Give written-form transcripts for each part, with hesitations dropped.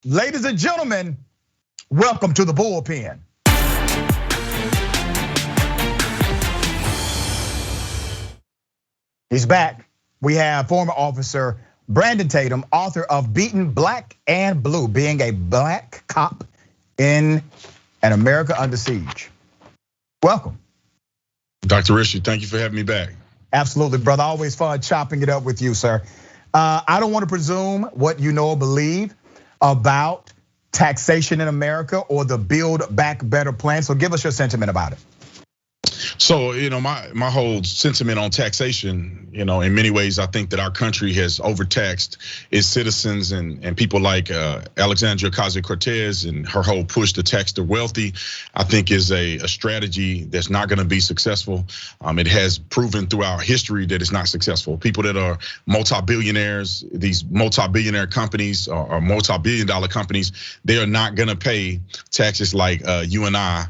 Ladies and gentlemen, welcome to the Bullpen. He's back. We have former officer Brandon Tatum, author of Beaten Black and Blue, being a black cop in an America under siege. Welcome. Dr. Rishi, thank you for having me back. Absolutely, brother. Always fun chopping it up with you, sir. I don't want to presume what you know or believe about taxation in America or the Build Back Better plan. So give us your sentiment about it. So, my whole sentiment on taxation, in many ways, I think that our country has overtaxed its citizens and people like Alexandria Ocasio-Cortez and her whole push to tax the wealthy, I think is a strategy that's not gonna be successful. It has proven throughout history that it's not successful. People that are multi-billionaires, these multi-billionaire companies or multi-billion-dollar companies, they are not gonna pay taxes like you and I,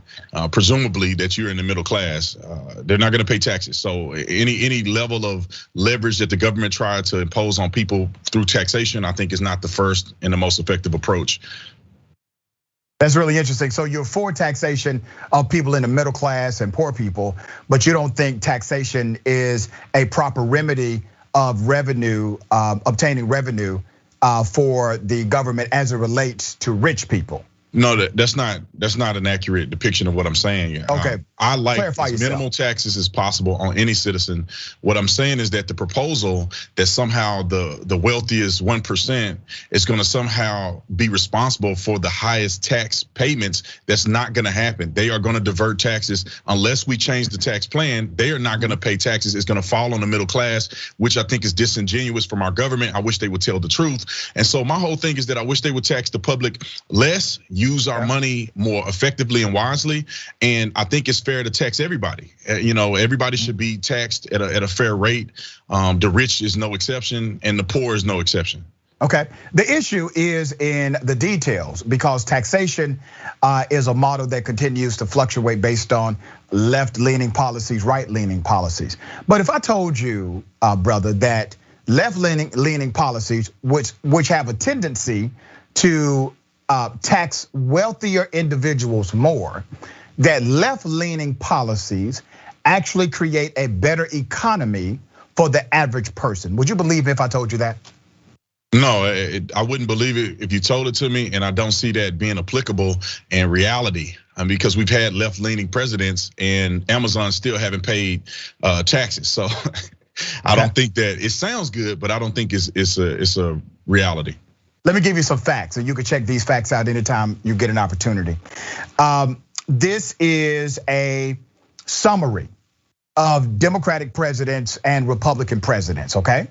presumably that you're in the middle class. They're not going to pay taxes. So any level of leverage that the government tried to impose on people through taxation, I think is not the first and the most effective approach. That's really interesting. So you're for taxation of people in the middle class and poor people, but you don't think taxation is a proper remedy of revenue, obtaining revenue for the government as it relates to rich people. No, that's not an accurate depiction of what I'm saying. Okay, I like as minimal taxes as possible on any citizen. What I'm saying is that the proposal that somehow the wealthiest 1% is going to somehow be responsible for the highest tax payments, that's not going to happen. They are going to divert taxes unless we change the tax plan. They are not going to pay taxes. It's going to fall on the middle class, which I think is disingenuous from our government. I wish they would tell the truth. And so my whole thing is that I wish they would tax the public less, use our money more effectively and wisely. And I think it's fair to tax everybody. Everybody should be taxed at a fair rate. The rich is no exception and the poor is no exception. Okay, the issue is in the details because taxation is a model that continues to fluctuate based on left-leaning policies, right-leaning policies. But if I told you, brother, that left-leaning policies, which have a tendency to tax wealthier individuals more, that left-leaning policies actually create a better economy for the average person. Would you believe me if I told you that? No, I wouldn't believe it if you told it to me, and I don't see that being applicable in reality. Because we've had left-leaning presidents and Amazon still haven't paid taxes. So I don't think that it sounds good, but I don't think it's a reality. Let me give you some facts, and you can check these facts out anytime you get an opportunity. This is a summary of Democratic presidents and Republican presidents, okay?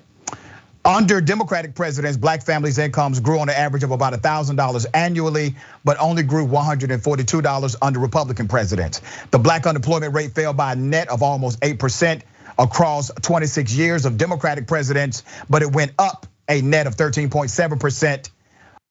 Under Democratic presidents, black families' incomes grew on an average of about $1,000 annually, but only grew $142 under Republican presidents. The black unemployment rate fell by a net of almost 8% across 26 years of Democratic presidents, but it went up a net of 13.7%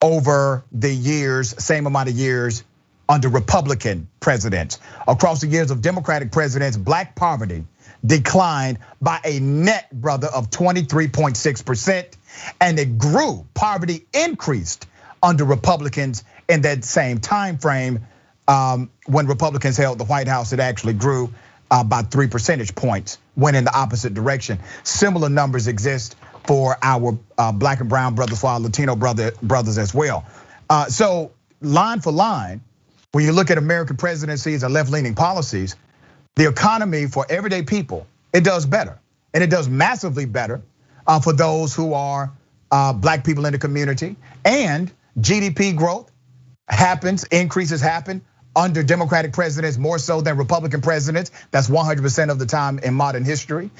over the years, same amount of years under Republican presidents. Across the years of Democratic presidents, black poverty declined by a net, brother, of 23.6%, and it grew. Poverty increased under Republicans in that same time frame. When Republicans held the White House, it actually grew by 3 percentage points, went in the opposite direction. Similar numbers exist for our black and brown brothers, for our Latino brothers as well. So line for line, when you look at American presidencies and left-leaning policies, the economy for everyday people, it does better. And it does massively better for those who are black people in the community. And GDP growth happens, increases happen under Democratic presidents more so than Republican presidents. That's 100% of the time in modern history.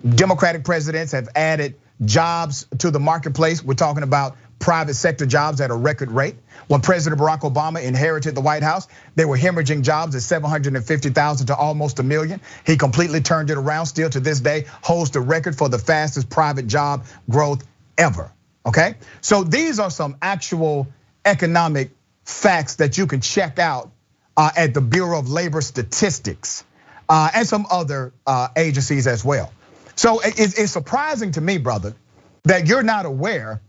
Democratic presidents have added jobs to the marketplace. We're talking about private sector jobs at a record rate. When President Barack Obama inherited the White House, they were hemorrhaging jobs at 750,000 to almost 1 million. He completely turned it around, still to this day holds the record for the fastest private job growth ever, okay? So these are some actual economic facts that you can check out at the Bureau of Labor Statistics and some other agencies as well. So it's surprising to me, brother, that you're not aware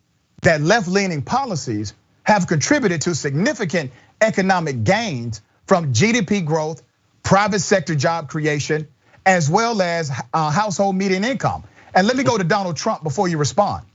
that left-leaning policies have contributed to significant economic gains from GDP growth, private sector job creation, as well as household median income. And let me go to Donald Trump before you respond.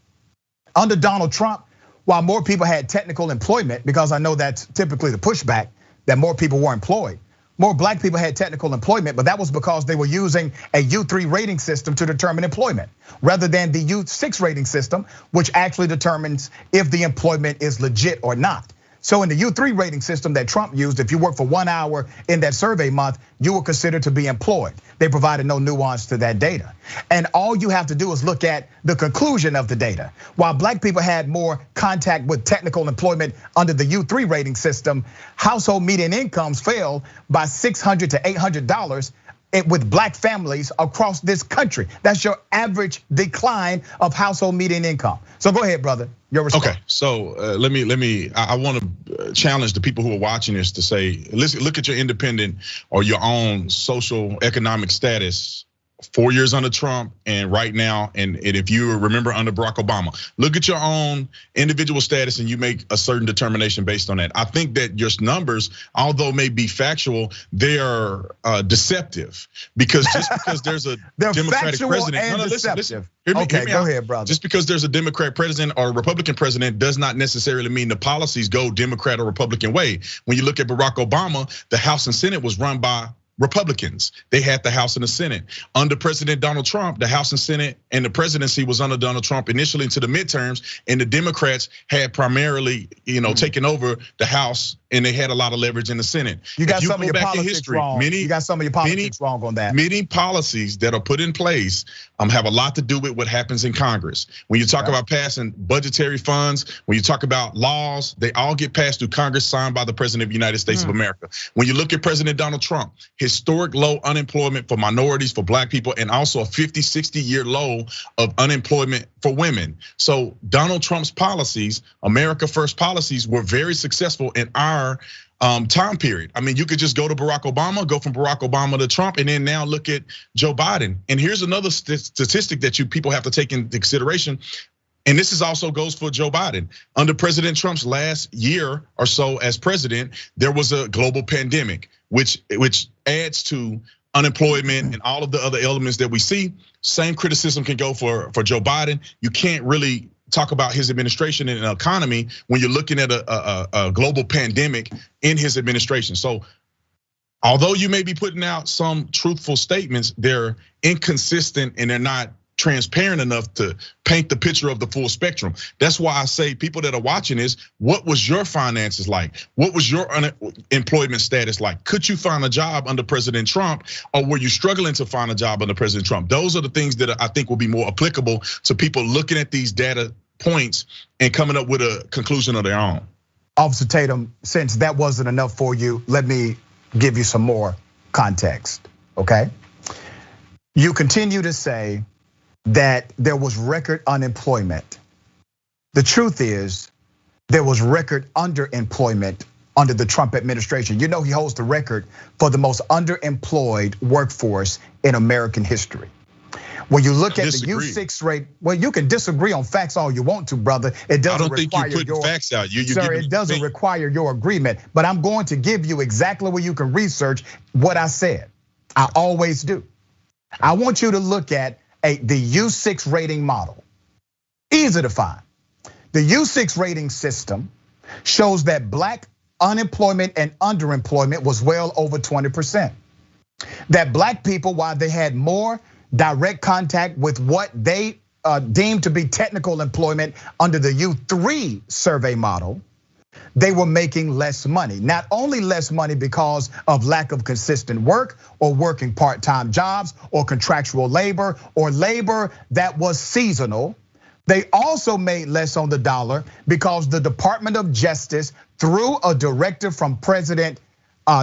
Under Donald Trump, while more people had technical employment, because I know that's typically the pushback, that more people were employed, more black people had technical employment, but that was because they were using a U3 rating system to determine employment, rather than the U6 rating system, which actually determines if the employment is legit or not. So in the U3 rating system that Trump used, if you work for 1 hour in that survey month, you were considered to be employed. They provided no nuance to that data. And all you have to do is look at the conclusion of the data. While black people had more contact with technical employment under the U3 rating system, household median incomes fell by $600 to $800 with black families across this country. That's your average decline of household median income. So go ahead, brother. Your response. Okay, so I want to challenge the people who are watching this to say, listen, look at your independent or your own social economic status 4 years under Trump and right now, and if you remember under Barack Obama, look at your own individual status and you make a certain determination based on that. I think that your numbers, although may be factual, they are deceptive, because just because there's a Democratic president, listen, hear me go out. ahead, brother. Just because there's a Democrat president or a Republican president does not necessarily mean the policies go Democrat or Republican way. When you look at Barack Obama, the House and Senate was run by Republicans. They had the House and the Senate. Under President Donald Trump, the House and Senate and the presidency was under Donald Trump initially into the midterms, and the Democrats had primarily, taken over the House, and they had a lot of leverage in the Senate. You got some of your politics wrong. You got some of your politics wrong on that. Many policies that are put in place have a lot to do with what happens in Congress. When you talk about passing budgetary funds, when you talk about laws, they all get passed through Congress, signed by the President of the United States of America. When you look at President Donald Trump, historic low unemployment for minorities, for black people, and also a 50, 60-year low of unemployment for women. So Donald Trump's policies, America First policies, were very successful in our time period. I mean, you could just go to Barack Obama, go from Barack Obama to Trump, and then now look at Joe Biden. And here's another statistic that people have to take into consideration. And this is also goes for Joe Biden. Under President Trump's last year or so as president, there was a global pandemic, which adds to unemployment and all of the other elements that we see. Same criticism can go for Joe Biden. You can't really talk about his administration and economy when you're looking at a global pandemic in his administration. So although you may be putting out some truthful statements, they're inconsistent and they're not transparent enough to paint the picture of the full spectrum. That's why I say people that are watching this, what was your finances like? What was your unemployment status like? Could you find a job under President Trump, or were you struggling to find a job under President Trump? Those are the things that I think will be more applicable to people looking at these data points and coming up with a conclusion of their own. Officer Tatum, since that wasn't enough for you, let me give you some more context, okay? You continue to say that there was record unemployment. The truth is, there was record underemployment under the Trump administration. You know, he holds the record for the most underemployed workforce in American history. When you look at the U6 rate, well, you can disagree on facts all you want to, brother. It doesn't require your facts out. Sir, it doesn't require your agreement. But I'm going to give you exactly where you can research what I said. I always do. I want you to look at the U6 rating model. Easy to find. The U6 rating system shows that black unemployment and underemployment was well over 20%. That black people, while they had more direct contact with what they deemed to be technical employment under the U3 survey model, they were making less money. Not only less money because of lack of consistent work or working part-time jobs or contractual labor or labor that was seasonal. They also made less on the dollar because the Department of Justice, through a directive from President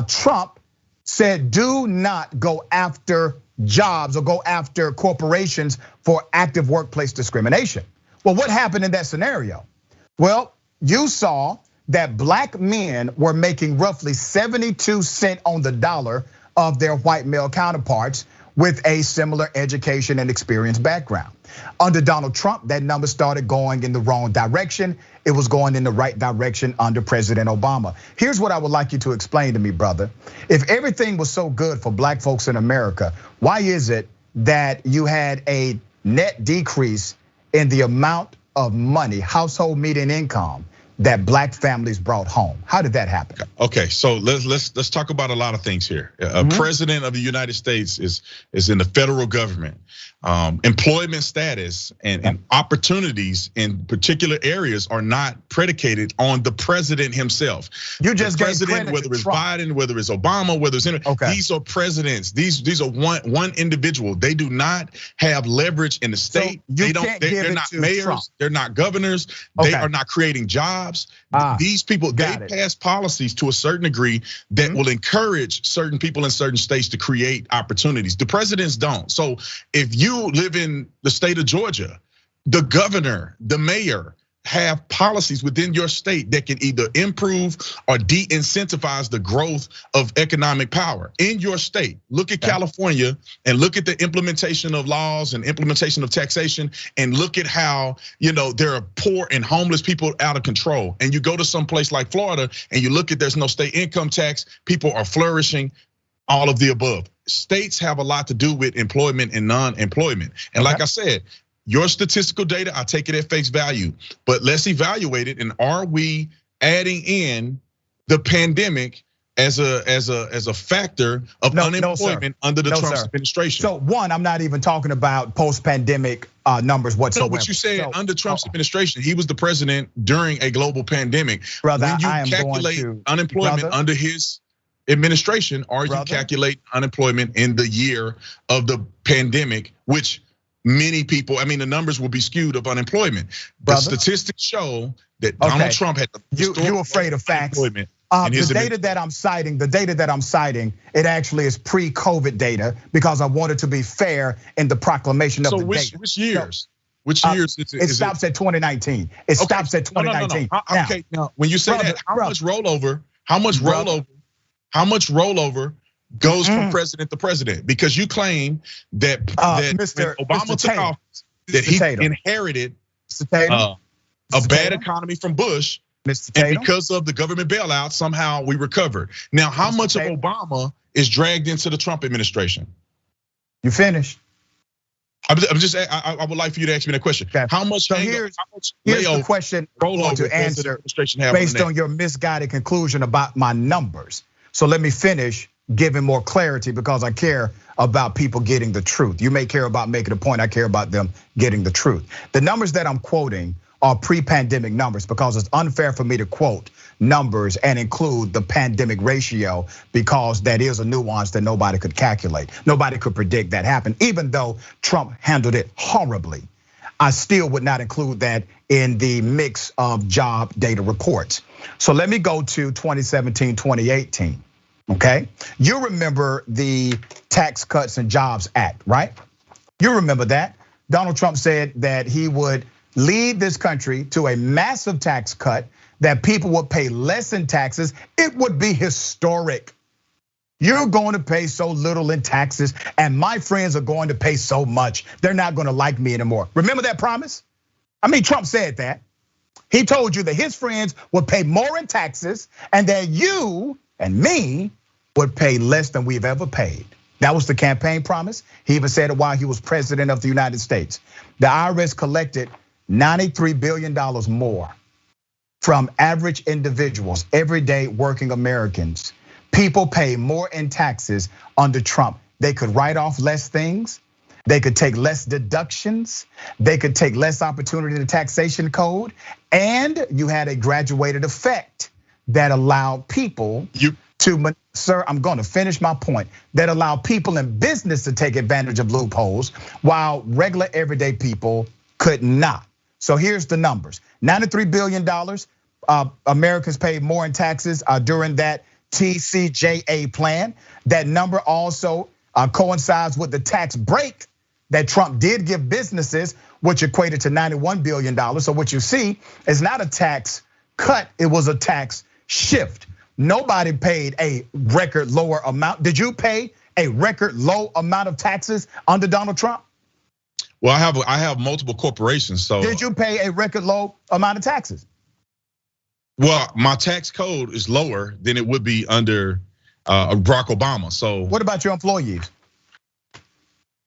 Trump, said do not go after jobs or go after corporations for active workplace discrimination. Well, what happened in that scenario? Well, you saw that black men were making roughly 72 cents on the dollar of their white male counterparts, with a similar education and experience background. Under Donald Trump, that number started going in the wrong direction. It was going in the right direction under President Obama. Here's what I would like you to explain to me, brother. If everything was so good for black folks in America, why is it that you had a net decrease in the amount of money, household median income, that black families brought home? How did that happen? Okay, so let's talk about a lot of things here. A president of the United States is in the federal government. Employment status and opportunities in particular areas are not predicated on the president himself. You just the president, whether it's Biden, whether it's Obama, whether it's these are presidents. These are one individual. They do not have leverage in the state. So they're not mayors. Trump. They're not governors. They are not creating jobs. These people, they pass policies to a certain degree that will encourage certain people in certain states to create opportunities. The presidents don't. So if you live in the state of Georgia, the governor, the mayor have policies within your state that can either improve or de-incentivize the growth of economic power in your state. Look at California and look at the implementation of laws and implementation of taxation, and look at how there are poor and homeless people out of control. And you go to some place like Florida and you look at there's no state income tax, people are flourishing, all of the above. States have a lot to do with employment and non-employment. And like I said, your statistical data, I take it at face value, but let's evaluate it. And are we adding in the pandemic as a factor of unemployment under the Trump administration? So one, I'm not even talking about post-pandemic numbers whatsoever. No, but you said under Trump's administration, he was the president during a global pandemic. Brother, when you I am calculate going to, unemployment under his administration, or you calculate unemployment in the year of the pandemic, which many people, I mean, the numbers will be skewed of unemployment. The statistics show that Donald Trump had you're afraid of facts. The data that I'm citing, it actually is pre-COVID data because I wanted to be fair in the proclamation of the data. Which years? Which years? It stops at 2019. It stops at 2019. No. Okay, now when you say that, how much rollover? How much rollover goes from president to president? Because you claim that Mr. Obama took office, that he inherited a bad economy from Bush, and because of the government bailout, somehow we recovered. Now, how much of Obama is dragged into the Trump administration? You finished. I would like for you to ask me that question. How much? So here's the question to answer based on your misguided conclusion about my numbers. So let me finish giving more clarity because I care about people getting the truth. You may care about making a point, I care about them getting the truth. The numbers that I'm quoting are pre-pandemic numbers because it's unfair for me to quote numbers and include the pandemic ratio because that is a nuance that nobody could calculate. Nobody could predict that happen, even though Trump handled it horribly. I still would not include that in the mix of job data reports. So let me go to 2017, 2018. Okay, you remember the Tax Cuts and Jobs Act, right? You remember that. Donald Trump said that he would lead this country to a massive tax cut, that people would pay less in taxes. It would be historic. You're going to pay so little in taxes, and my friends are going to pay so much. They're not going to like me anymore. Remember that promise? I mean, Trump said that. He told you that his friends would pay more in taxes and that you and me would pay less than we've ever paid. That was the campaign promise. He even said it while he was president of the United States. The IRS collected $93 billion more from average individuals, everyday working Americans. People pay more in taxes under Trump. They could write off less things. They could take less deductions. They could take less opportunity in the taxation code. And you had a graduated effect that allowed people to, sir, I'm going to finish my point, that allow people in business to take advantage of loopholes while regular everyday people could not. So here's the numbers. $93 billion, Americans paid more in taxes during that TCJA plan. That number also coincides with the tax break that Trump did give businesses, which equated to $91 billion. So what you see is not a tax cut, it was a tax shift. Nobody paid a record lower amount. Did you pay a record low amount of taxes under Donald Trump? Well, I have multiple corporations, so. Did you pay a record low amount of taxes? Well, my tax code is lower than it would be under Barack Obama. So. What about your employees?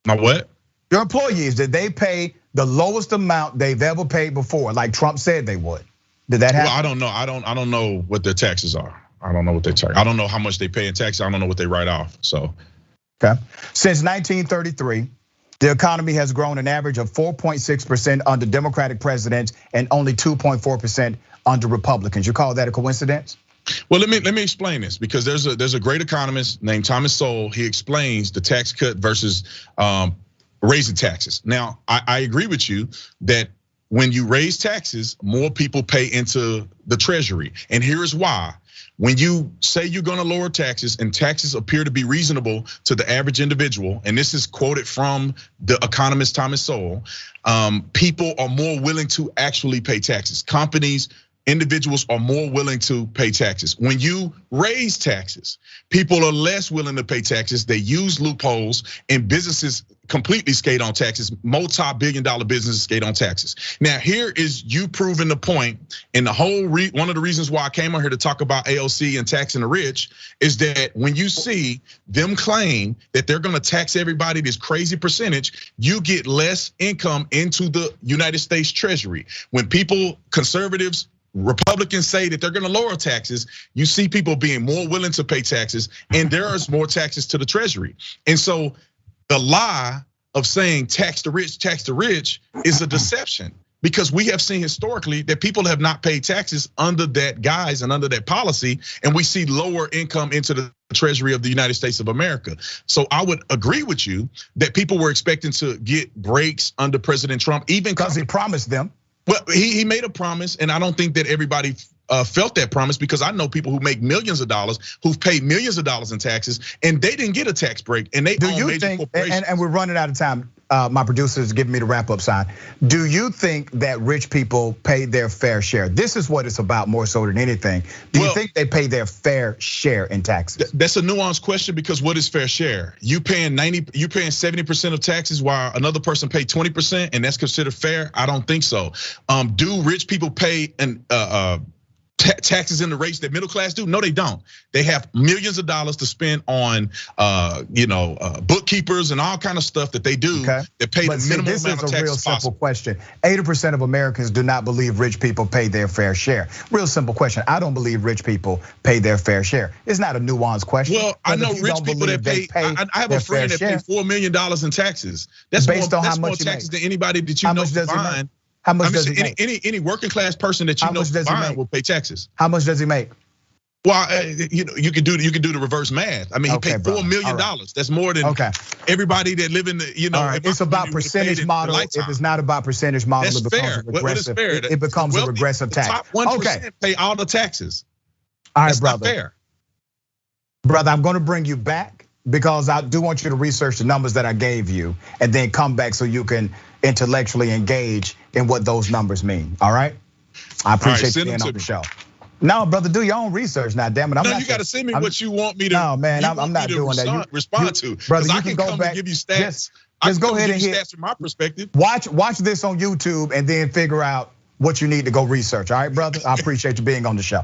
My what? Your employees, did they pay the lowest amount they've ever paid before, like Trump said they would? Did that happen? Well, I don't know. I don't know what their taxes are. I don't know what they charge. I don't know how much they pay in taxes. I don't know what they write off. So. Okay. Since 1933, the economy has grown an average of 4.6% under Democratic presidents and only 2.4% under Republicans. You call that a coincidence? Well, let me explain this, because there's a great economist named Thomas Sowell. He explains the tax cut versus raising taxes. Now, I agree with you that when you raise taxes, more people pay into the treasury. And here's why. When you say you're gonna lower taxes and taxes appear to be reasonable to the average individual, and this is quoted from the economist Thomas Sowell, people are more willing to actually pay taxes. Companies, individuals are more willing to pay taxes. When you raise taxes, people are less willing to pay taxes. They use loopholes, and businesses completely skate on taxes. Multi-billion-dollar businesses skate on taxes. Now, here is you proving the point, and the whole one of the reasons why I came on here to talk about AOC and taxing the rich is that when you see them claim that they're gonna tax everybody this crazy percentage, you get less income into the United States Treasury. When people, conservatives, Republicans say that they're gonna lower taxes, you see people being more willing to pay taxes, and there is more taxes to the treasury. And so the lie of saying tax the rich is a deception, because we have seen historically that people have not paid taxes under that guise and under that policy, and we see lower income into the treasury of the United States of America. So I would agree with you that people were expecting to get breaks under President Trump, even because he promised them. Well, he made a promise, and I don't think that everybody felt that promise, because I know people who make millions of dollars, who've paid millions of dollars in taxes, and they didn't get a tax break, and they own major corporations. And we're running out of time. My producer is giving me the wrap up sign. Do you think that rich people pay their fair share? This is what it's about more so than anything. Do you think they pay their fair share in taxes? That's a nuanced question, because what is fair share? You paying 70% of taxes while another person pay 20%, and that's considered fair? I don't think so. Do rich people pay taxes in the rates that middle class do? No, they don't. They have millions of dollars to spend on bookkeepers and all kind of stuff that they do that pay the minimum amount of taxes possible. This is a real simple question. 80% of Americans do not believe rich people pay their fair share. Real simple question. I don't believe rich people pay their fair share. It's not a nuanced question. Well, I know rich people that pay. I have a friend that paid $4 million in taxes. That's based on how much taxes than anybody that you know combined. How much does he make? Any working class person that you know combined will pay taxes. How much does he make? Well, you can do the reverse math. I mean, he paid $4 million. That's more than everybody that live in the It's about percentage model. If it's not about percentage model, it becomes a regressive. It becomes a regressive tax. Top 1% pay all the taxes. All right, that's brother. Not fair. Brother, I'm going to bring you back, because I do want you to research the numbers that I gave you, and then come back so you can intellectually engage in what those numbers mean. All right? I appreciate you being on the show. No, brother, do your own research now. Damn it, I'm not. No, you got to send me what you want me to. No, man, I'm not doing that. Respond to, brother. I can come and give you stats. Just go ahead and hit stats from my perspective. Watch this on YouTube and then figure out what you need to go research. All right, brother. I appreciate you being on the show.